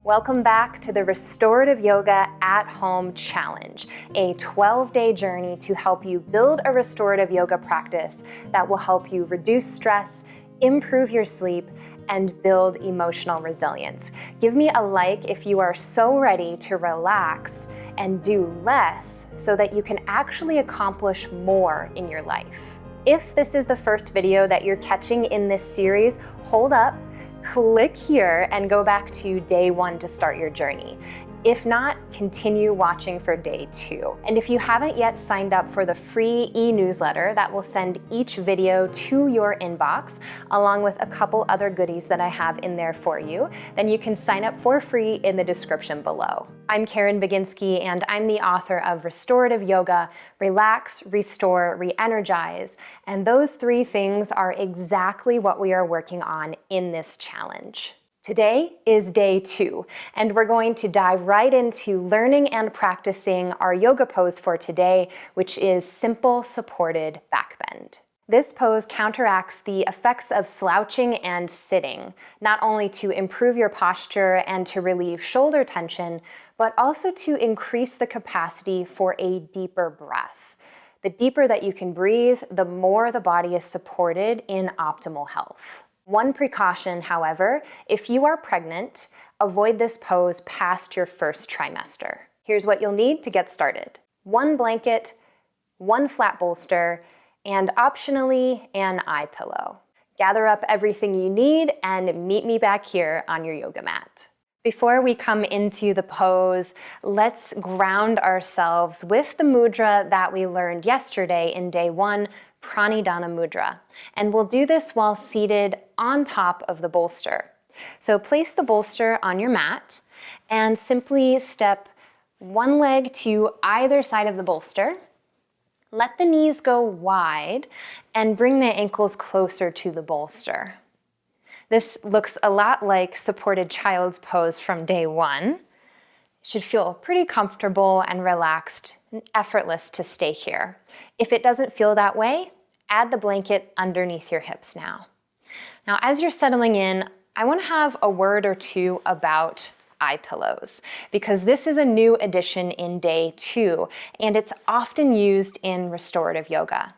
Welcome back to the Restorative Yoga at Home Challenge, a 12-day journey to help you build a restorative yoga practice that will help you reduce stress, improve your sleep, and build emotional resilience. Give me a like if you are so ready to relax and do less so that you can actually accomplish more in your life. If this is the first video that you're catching in this series, hold up, click here and go back to day 1 to start your journey. If not, continue watching for day 2. And if you haven't yet signed up for the free e-newsletter that will send each video to your inbox, along with a couple other goodies that I have in there for you, then you can sign up for free in the description below. I'm Caren Baginski, and I'm the author of Restorative Yoga, Relax, Restore, Re-energize. And those 3 things are exactly what we are working on in this challenge. Today is day 2, and we're going to dive right into learning and practicing our yoga pose for today, which is Simple Supported Backbend. This pose counteracts the effects of slouching and sitting, not only to improve your posture and to relieve shoulder tension, but also to increase the capacity for a deeper breath. The deeper that you can breathe, the more the body is supported in optimal health. One precaution, however, if you are pregnant, avoid this pose past your first trimester. Here's what you'll need to get started. 1 blanket, 1 flat bolster, and optionally, an eye pillow. Gather up everything you need and meet me back here on your yoga mat. Before we come into the pose, let's ground ourselves with the mudra that we learned yesterday in day 1, Pranidhana mudra. And we'll do this while seated on top of the bolster. So place the bolster on your mat and simply step 1 leg to either side of the bolster. Let the knees go wide and bring the ankles closer to the bolster. This looks a lot like supported child's pose from day 1. It should feel pretty comfortable and relaxed and effortless to stay here. If it doesn't feel that way, add the blanket underneath your hips now. Now, as you're settling in, I want to have a word or 2 about eye pillows, because this is a new addition in day 2, and it's often used in restorative yoga.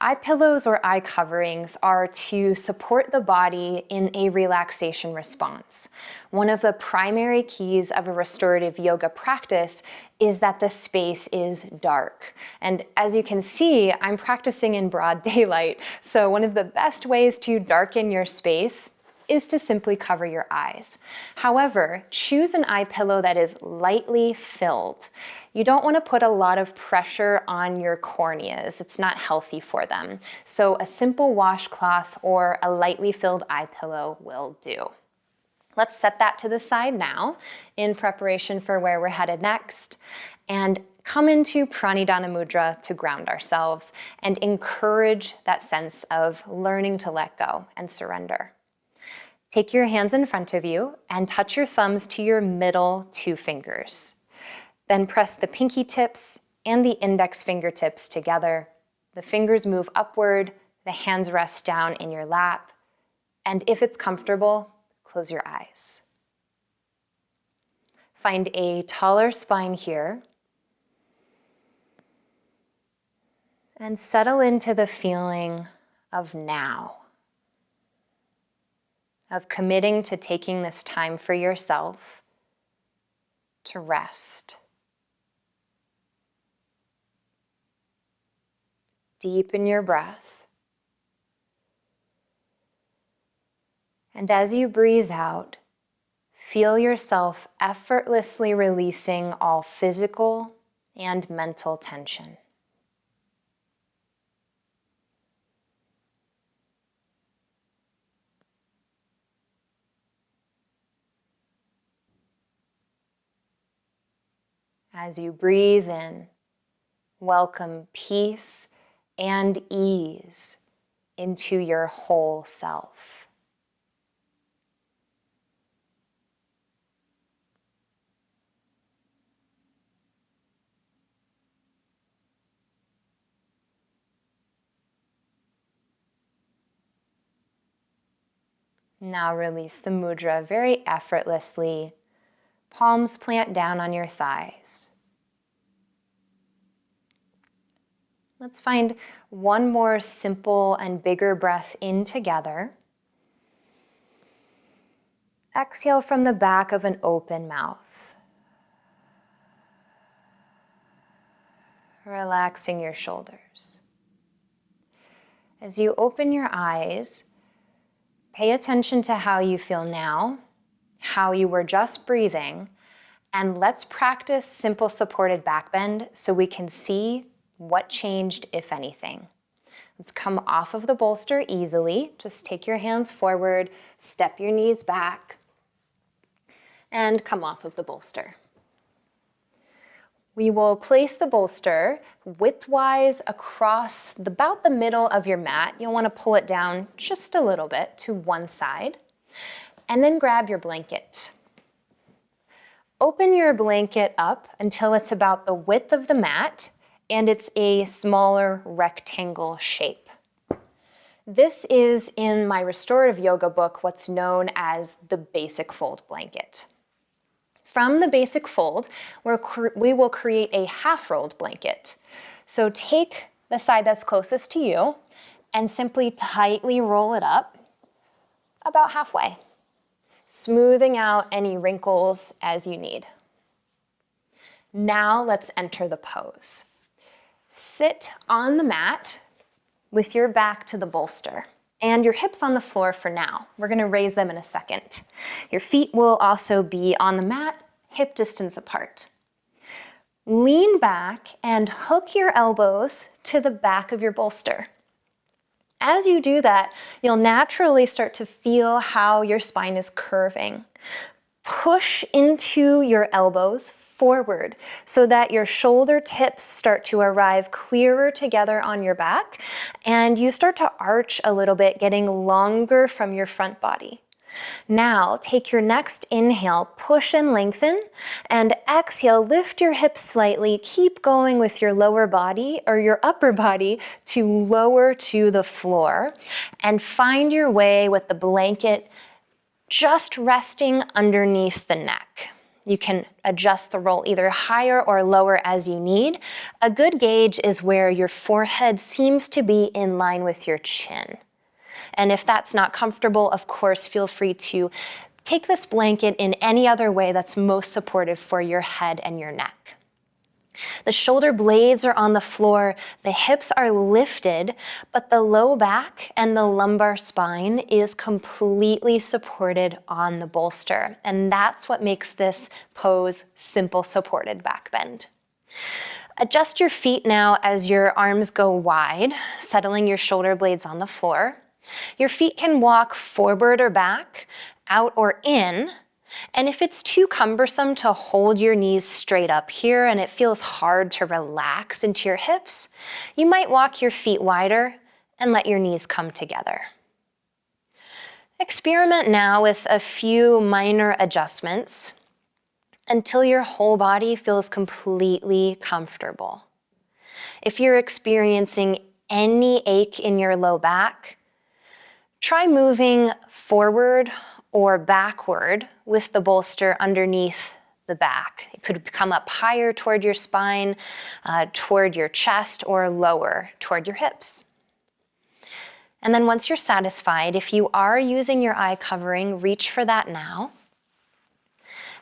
Eye pillows or eye coverings are to support the body in a relaxation response. One of the primary keys of a restorative yoga practice is that the space is dark. And as you can see, I'm practicing in broad daylight, so one of the best ways to darken your space is to simply cover your eyes. However, choose an eye pillow that is lightly filled. You don't want to put a lot of pressure on your corneas. It's not healthy for them. So a simple washcloth or a lightly filled eye pillow will do. Let's set that to the side now in preparation for where we're headed next, and come into Pranidhana mudra to ground ourselves and encourage that sense of learning to let go and surrender. Take your hands in front of you and touch your thumbs to your middle 2 fingers. Then press the pinky tips and the index fingertips together. The fingers move upward, the hands rest down in your lap, and if it's comfortable, close your eyes. Find a taller spine here, and settle into the feeling of now, of committing to taking this time for yourself to rest. Deepen your breath. And as you breathe out, feel yourself effortlessly releasing all physical and mental tension. As you breathe in, welcome peace and ease into your whole self. Now release the mudra very effortlessly, Palms plant down on your thighs. Let's find one more simple and bigger breath in together. Exhale from the back of an open mouth. Relaxing your shoulders. As you open your eyes, pay attention to how you feel now, how you were just breathing, and let's practice simple supported backbend so we can see what changed, if anything. Let's come off of the bolster easily. Just take your hands forward, step your knees back, and come off of the bolster. We will place the bolster widthwise across about the middle of your mat. You'll want to pull it down just a little bit to one side, and then grab your blanket. Open your blanket up until it's about the width of the mat, and it's a smaller rectangle shape. This is in my restorative yoga book, what's known as the basic fold blanket. From the basic fold, we will create a half-rolled blanket. So take the side that's closest to you and simply tightly roll it up about halfway, smoothing out any wrinkles as you need. Now let's enter the pose. Sit on the mat with your back to the bolster and your hips on the floor for now. We're going to raise them in a second. Your feet will also be on the mat, hip distance apart. Lean back and hook your elbows to the back of your bolster. As you do that, you'll naturally start to feel how your spine is curving. Push into your elbows forward so that your shoulder tips start to arrive clearer together on your back and you start to arch a little bit, getting longer from your front body. Now take your next inhale, push and lengthen, and exhale, lift your hips slightly, keep going with your lower body or your upper body to lower to the floor and find your way with the blanket just resting underneath the neck. You can adjust the roll either higher or lower as you need. A good gauge is where your forehead seems to be in line with your chin. And if that's not comfortable, of course, feel free to take this blanket in any other way that's most supportive for your head and your neck. The shoulder blades are on the floor, the hips are lifted, but the low back and the lumbar spine is completely supported on the bolster. And that's what makes this pose simple supported backbend. Adjust your feet now as your arms go wide, settling your shoulder blades on the floor. Your feet can walk forward or back, out or in. And if it's too cumbersome to hold your knees straight up here and it feels hard to relax into your hips, you might walk your feet wider and let your knees come together. Experiment now with a few minor adjustments until your whole body feels completely comfortable. If you're experiencing any ache in your low back, try moving forward or backward with the bolster underneath the back. It could come up higher toward your spine, toward your chest, or lower toward your hips. And then once you're satisfied, if you are using your eye covering, reach for that now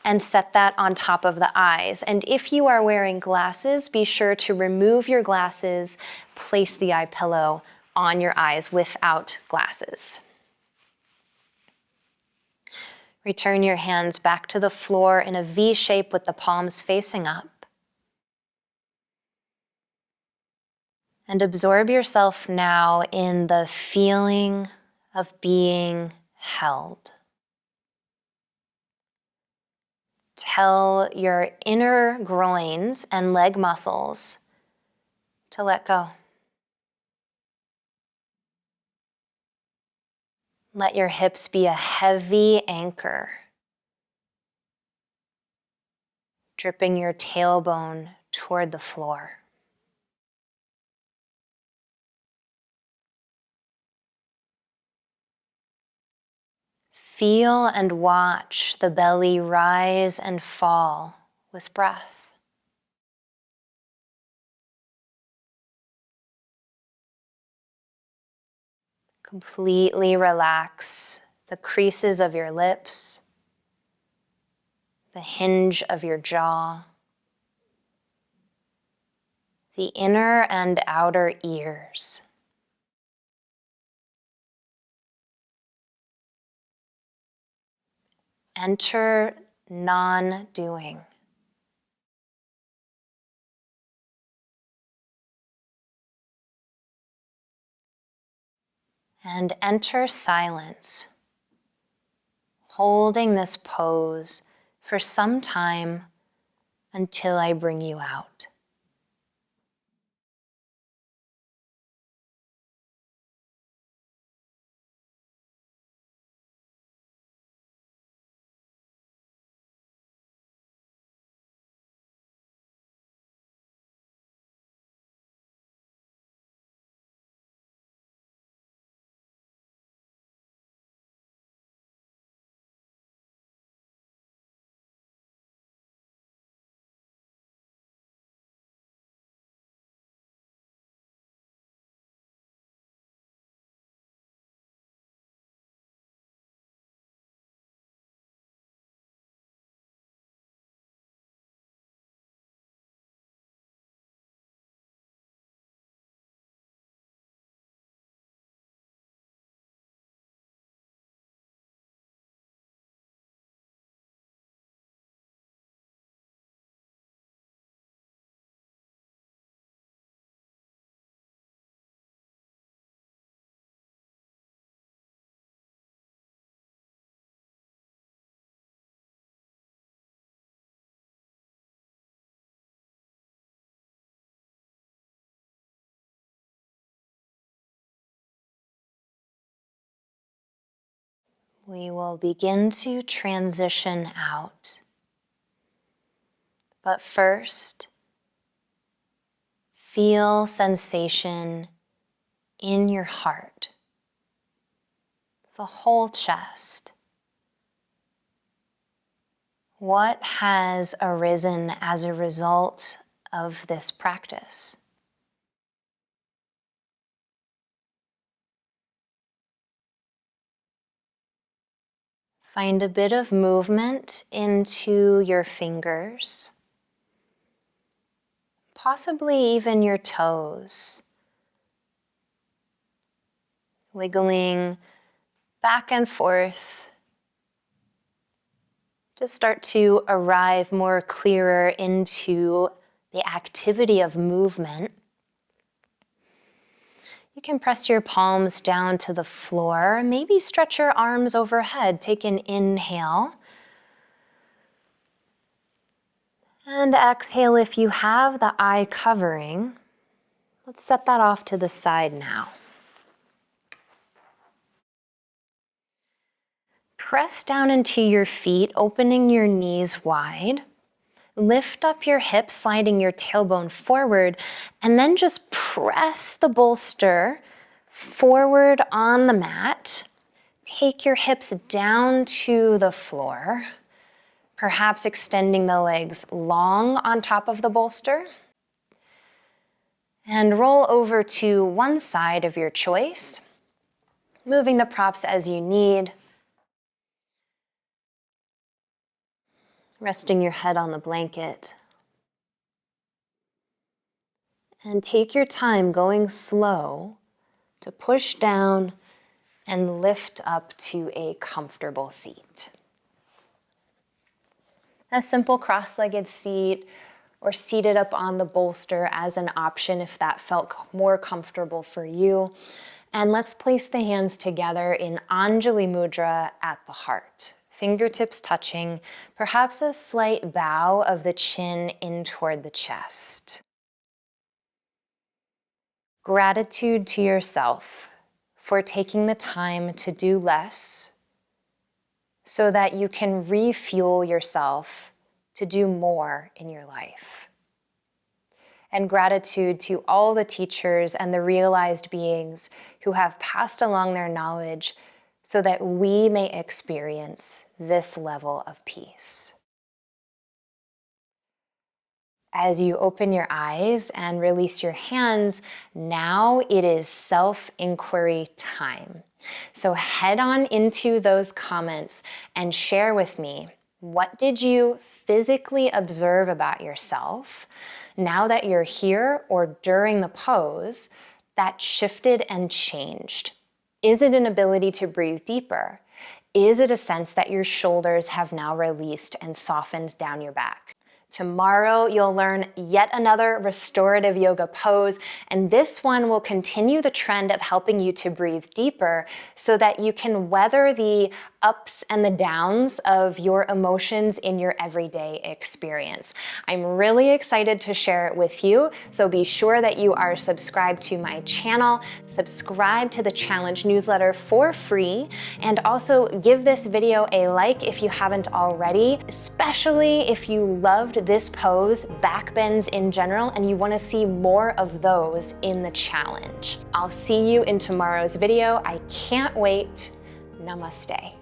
and set that on top of the eyes. And if you are wearing glasses, be sure to remove your glasses, place the eye pillow on your eyes without glasses. Return your hands back to the floor in a V shape with the palms facing up. And absorb yourself now in the feeling of being held. Tell your inner groins and leg muscles to let go. Let your hips be a heavy anchor, dripping your tailbone toward the floor. Feel and watch the belly rise and fall with breath. Completely relax the creases of your lips, the hinge of your jaw, the inner and outer ears. Enter non-doing. And enter silence, holding this pose for some time until I bring you out. We will begin to transition out. But first, feel sensation in your heart, the whole chest. What has arisen as a result of this practice? Find a bit of movement into your fingers, possibly even your toes, wiggling back and forth to start to arrive more clearer into the activity of movement. You can press your palms down to the floor, maybe stretch your arms overhead. Take an inhale. And exhale if you have the eye covering. Let's set that off to the side now. Press down into your feet, opening your knees wide. Lift up your hips, sliding your tailbone forward, and then just press the bolster forward on the mat. Take your hips down to the floor, perhaps extending the legs long on top of the bolster. And roll over to one side of your choice, moving the props as you need. Resting your head on the blanket. And take your time going slow to push down and lift up to a comfortable seat. A simple cross-legged seat or seated up on the bolster as an option if that felt more comfortable for you. And let's place the hands together in Anjali Mudra at the heart. Fingertips touching, perhaps a slight bow of the chin in toward the chest. Gratitude to yourself for taking the time to do less so that you can refuel yourself to do more in your life. And gratitude to all the teachers and the realized beings who have passed along their knowledge so that we may experience this level of peace. As you open your eyes and release your hands, now it is self-inquiry time. So head on into those comments and share with me, what did you physically observe about yourself now that you're here or during the pose that shifted and changed? Is it an ability to breathe deeper? Is it a sense that your shoulders have now released and softened down your back? Tomorrow, you'll learn yet another restorative yoga pose, and this one will continue the trend of helping you to breathe deeper so that you can weather the ups and the downs of your emotions in your everyday experience. I'm really excited to share it with you, so be sure that you are subscribed to my channel, subscribe to the challenge newsletter for free, and also give this video a like if you haven't already, especially if you loved this pose, backbends in general, and you want to see more of those in the challenge. I'll see you in tomorrow's video. I can't wait. Namaste.